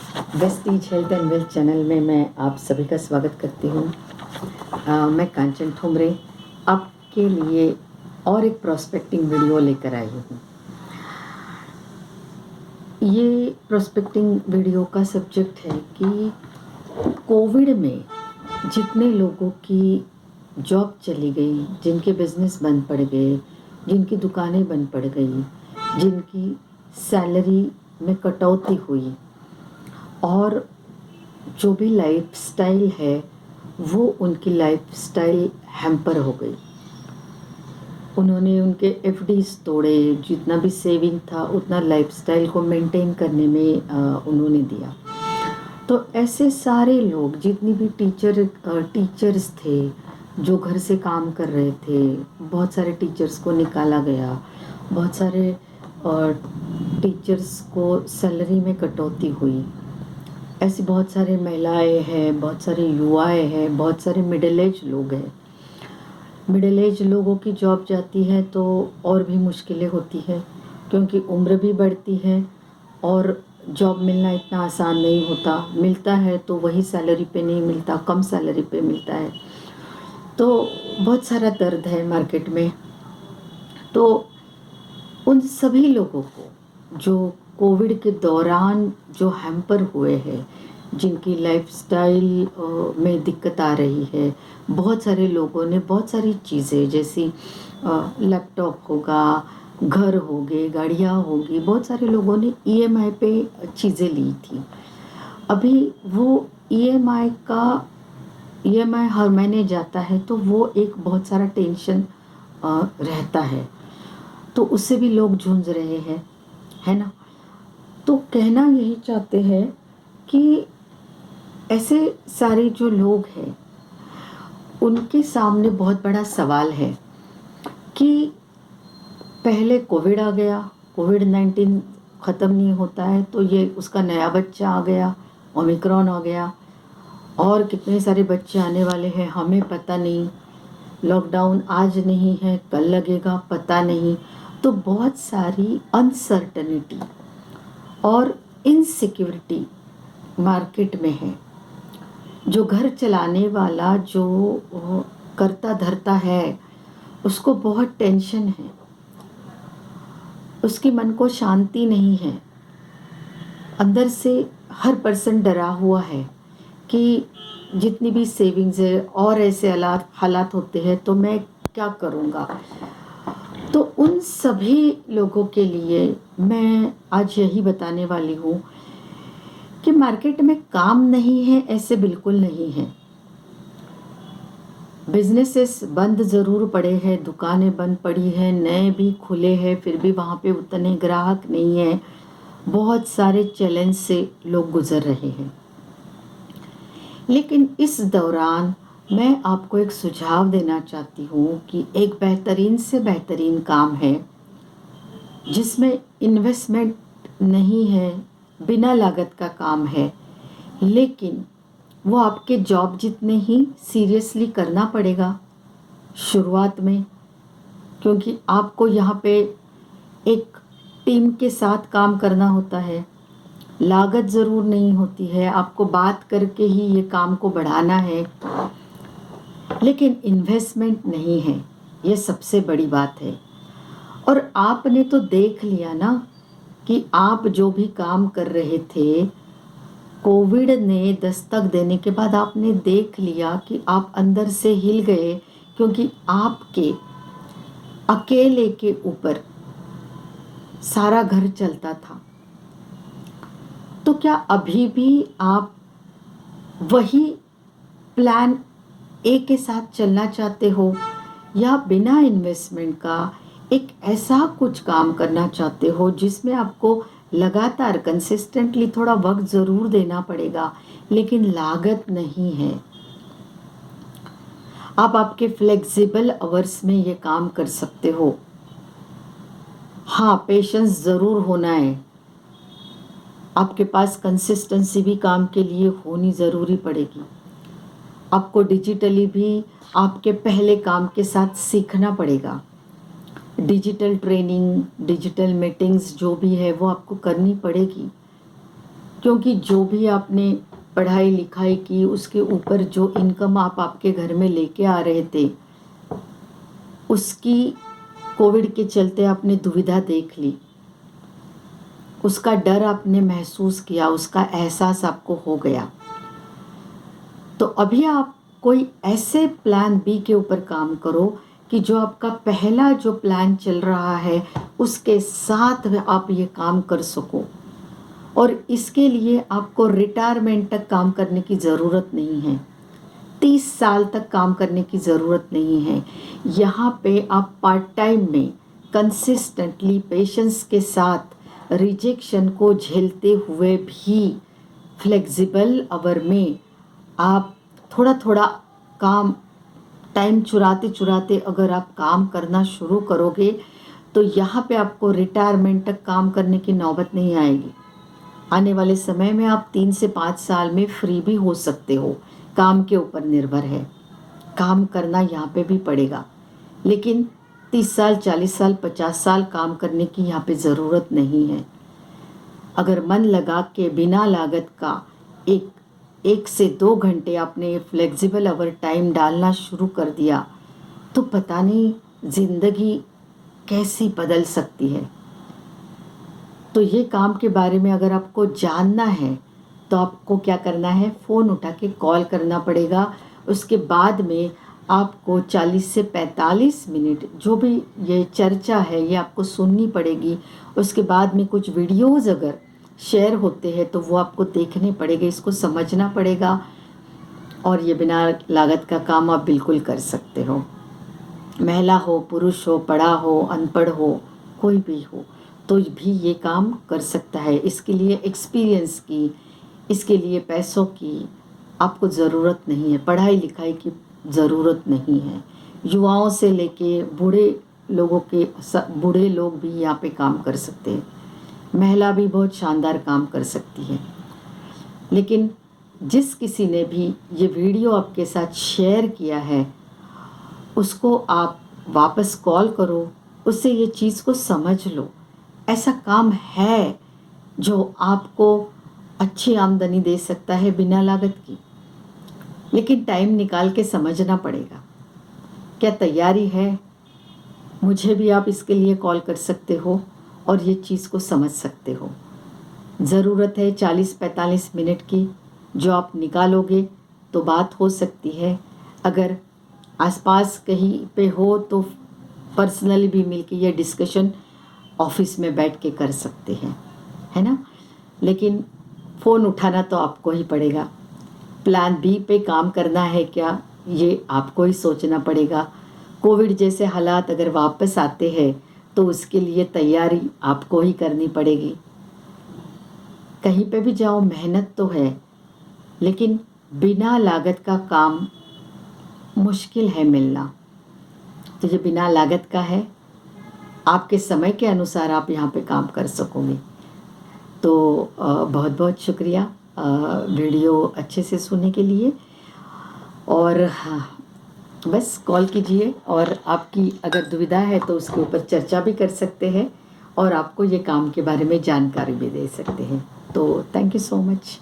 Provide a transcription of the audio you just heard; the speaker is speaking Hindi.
Vestige health and wealth channel में मैं आप सभी का स्वागत करती हूँ। मैं कांचन ठुमरे आपके लिए और एक प्रोस्पेक्टिंग वीडियो लेकर आई हूँ। ये प्रोस्पेक्टिंग वीडियो का सब्जेक्ट है कि कोविड में जितने लोगों की जॉब चली गई, जिनके बिजनेस बंद पड़ गए, जिनकी दुकानें बंद पड़ गई, जिनकी सैलरी में कटौती हुई और जो भी लाइफस्टाइल है वो उनकी लाइफस्टाइल हैम्पर हो गई। उन्होंने उनके एफडीज तोड़े, जितना भी सेविंग था उतना लाइफस्टाइल को मेंटेन करने में उन्होंने दिया। तो ऐसे सारे लोग, जितनी भी टीचर्स थे जो घर से काम कर रहे थे, बहुत सारे टीचर्स को निकाला गया, बहुत सारे टीचर्स को सैलरी में कटौती हुई। ऐसी बहुत सारे महिलाएं हैं, बहुत सारे युवाएं हैं, बहुत सारे मिडिल एज लोग हैं। मिडिल एज लोगों की जॉब जाती है तो और भी मुश्किलें होती है, क्योंकि उम्र भी बढ़ती है और जॉब मिलना इतना आसान नहीं होता। मिलता है तो वही सैलरी पे नहीं मिलता, कम सैलरी पे मिलता है। तो बहुत सारा दर्द है मार्केट में। तो उन सभी लोगों को जो कोविड के दौरान जो हैम्पर हुए हैं, जिनकी लाइफस्टाइल में दिक्कत आ रही है, बहुत सारे लोगों ने बहुत सारी चीज़ें जैसी लैपटॉप होगा, घर होंगे, गाड़ियाँ होंगी, बहुत सारे लोगों ने ईएमआई पे चीज़ें ली थी। अभी वो ईएमआई हर महीने जाता है तो वो एक बहुत सारा टेंशन रहता है, तो उससे भी लोग जूझ रहे हैं, है ना। तो कहना यही चाहते हैं कि ऐसे सारे जो लोग हैं उनके सामने बहुत बड़ा सवाल है कि पहले कोविड आ गया, कोविड-19 ख़त्म नहीं होता है, तो ये उसका नया बच्चा आ गया, ओमिक्रॉन आ गया, और कितने सारे बच्चे आने वाले हैं हमें पता नहीं। लॉकडाउन आज नहीं है, कल लगेगा, पता नहीं। तो बहुत सारी अनसर्टनिटी और इनसिक्योरिटी मार्केट में है। जो घर चलाने वाला, जो करता धरता है, उसको बहुत टेंशन है, उसकी मन को शांति नहीं है। अंदर से हर पर्सन डरा हुआ है कि जितनी भी सेविंग्स है और ऐसे हालात होते हैं तो मैं क्या करूँगा। तो उन सभी लोगों के लिए मैं आज यही बताने वाली हूँ कि मार्केट में काम नहीं है ऐसे बिल्कुल नहीं है। बिजनेसेस बंद ज़रूर पड़े हैं, दुकानें बंद पड़ी हैं, नए भी खुले हैं, फिर भी वहाँ पे उतने ग्राहक नहीं है। बहुत सारे चैलेंज से लोग गुजर रहे हैं। लेकिन इस दौरान मैं आपको एक सुझाव देना चाहती हूँ कि एक बेहतरीन से बेहतरीन काम है जिसमें इन्वेस्टमेंट नहीं है, बिना लागत का काम है, लेकिन वो आपके जॉब जितने ही सीरियसली करना पड़ेगा शुरुआत में, क्योंकि आपको यहाँ पे एक टीम के साथ काम करना होता है। लागत ज़रूर नहीं होती है, आपको बात करके ही ये काम को बढ़ाना है, लेकिन इन्वेस्टमेंट नहीं है, ये सबसे बड़ी बात है। और आपने तो देख लिया ना कि आप जो भी काम कर रहे थे, कोविड ने दस्तक देने के बाद आपने देख लिया कि आप अंदर से हिल गए, क्योंकि आपके अकेले के ऊपर सारा घर चलता था। तो क्या अभी भी आप वही प्लान ए के साथ चलना चाहते हो, या बिना इन्वेस्टमेंट का एक ऐसा कुछ काम करना चाहते हो जिसमें आपको लगातार कंसिस्टेंटली थोड़ा वक्त ज़रूर देना पड़ेगा, लेकिन लागत नहीं है। आप आपके फ्लेक्सिबल आवर्स में ये काम कर सकते हो। हाँ, पेशेंस ज़रूर होना है, आपके पास कंसिस्टेंसी भी काम के लिए होनी ज़रूरी पड़ेगी। आपको डिजिटली भी आपके पहले काम के साथ सीखना पड़ेगा। डिजिटल ट्रेनिंग, डिजिटल मीटिंग्स जो भी है वो आपको करनी पड़ेगी। क्योंकि जो भी आपने पढ़ाई लिखाई की उसके ऊपर जो इनकम आप आपके घर में लेके आ रहे थे, उसकी कोविड के चलते आपने दुविधा देख ली, उसका डर आपने महसूस किया, उसका एहसास आपको हो गया। तो अभी आप कोई ऐसे प्लान बी के ऊपर काम करो कि जो आपका पहला जो प्लान चल रहा है उसके साथ आप ये काम कर सको। और इसके लिए आपको रिटायरमेंट तक काम करने की ज़रूरत नहीं है, 30 साल तक काम करने की ज़रूरत नहीं है। यहाँ पे आप पार्ट टाइम में कंसिस्टेंटली पेशेंस के साथ रिजेक्शन को झेलते हुए भी फ्लेक्सिबल आवर में आप थोड़ा थोड़ा काम, टाइम चुराते चुराते अगर आप काम करना शुरू करोगे तो यहाँ पे आपको रिटायरमेंट तक काम करने की नौबत नहीं आएगी। आने वाले समय में आप 3 से 5 साल में फ्री भी हो सकते हो, काम के ऊपर निर्भर है। काम करना यहाँ पे भी पड़ेगा, लेकिन 30 साल 40 साल 50 साल काम करने की यहाँ पे ज़रूरत नहीं है। अगर मन लगा के बिना लागत का एक से 2 घंटे आपने फ्लेक्सिबल आवर टाइम डालना शुरू कर दिया तो पता नहीं ज़िंदगी कैसी बदल सकती है। तो ये काम के बारे में अगर आपको जानना है तो आपको क्या करना है, फ़ोन उठा के कॉल करना पड़ेगा। उसके बाद में आपको 40 से 45 मिनट जो भी ये चर्चा है ये आपको सुननी पड़ेगी। उसके बाद में कुछ वीडियोज़ अगर शेयर होते हैं तो वो आपको देखने पड़ेंगे, इसको समझना पड़ेगा। और ये बिना लागत का काम आप बिल्कुल कर सकते हो। महिला हो, पुरुष हो, पढ़ा हो, अनपढ़ हो, कोई भी हो तो भी ये काम कर सकता है। इसके लिए एक्सपीरियंस की, इसके लिए पैसों की आपको ज़रूरत नहीं है, पढ़ाई लिखाई की ज़रूरत नहीं है। युवाओं से लेके बूढ़े लोग भी यहाँ पे काम कर सकते हैं। महिला भी बहुत शानदार काम कर सकती है। लेकिन जिस किसी ने भी ये वीडियो आपके साथ शेयर किया है उसको आप वापस कॉल करो, उससे ये चीज़ को समझ लो। ऐसा काम है जो आपको अच्छी आमदनी दे सकता है बिना लागत की, लेकिन टाइम निकाल के समझना पड़ेगा। क्या तैयारी है? मुझे भी आप इसके लिए कॉल कर सकते हो और ये चीज़ को समझ सकते हो। ज़रूरत है 40-45 मिनट की, जो आप निकालोगे तो बात हो सकती है। अगर आसपास कहीं पे हो तो पर्सनली भी मिलके ये डिस्कशन ऑफिस में बैठ के कर सकते हैं, है ना। लेकिन फ़ोन उठाना तो आपको ही पड़ेगा। प्लान बी पे काम करना है क्या, ये आपको ही सोचना पड़ेगा। कोविड जैसे हालात अगर वापस आते हैं तो उसके लिए तैयारी आपको ही करनी पड़ेगी। कहीं पे भी जाओ मेहनत तो है, लेकिन बिना लागत का काम मुश्किल है मिलना। तो ये बिना लागत का है, आपके समय के अनुसार आप यहाँ पे काम कर सकोगे। तो बहुत बहुत शुक्रिया वीडियो अच्छे से सुनने के लिए। और हाँ, बस कॉल कीजिए और आपकी अगर दुविधा है तो उसके ऊपर चर्चा भी कर सकते हैं और आपको ये काम के बारे में जानकारी भी दे सकते हैं। तो थैंक यू सो मच।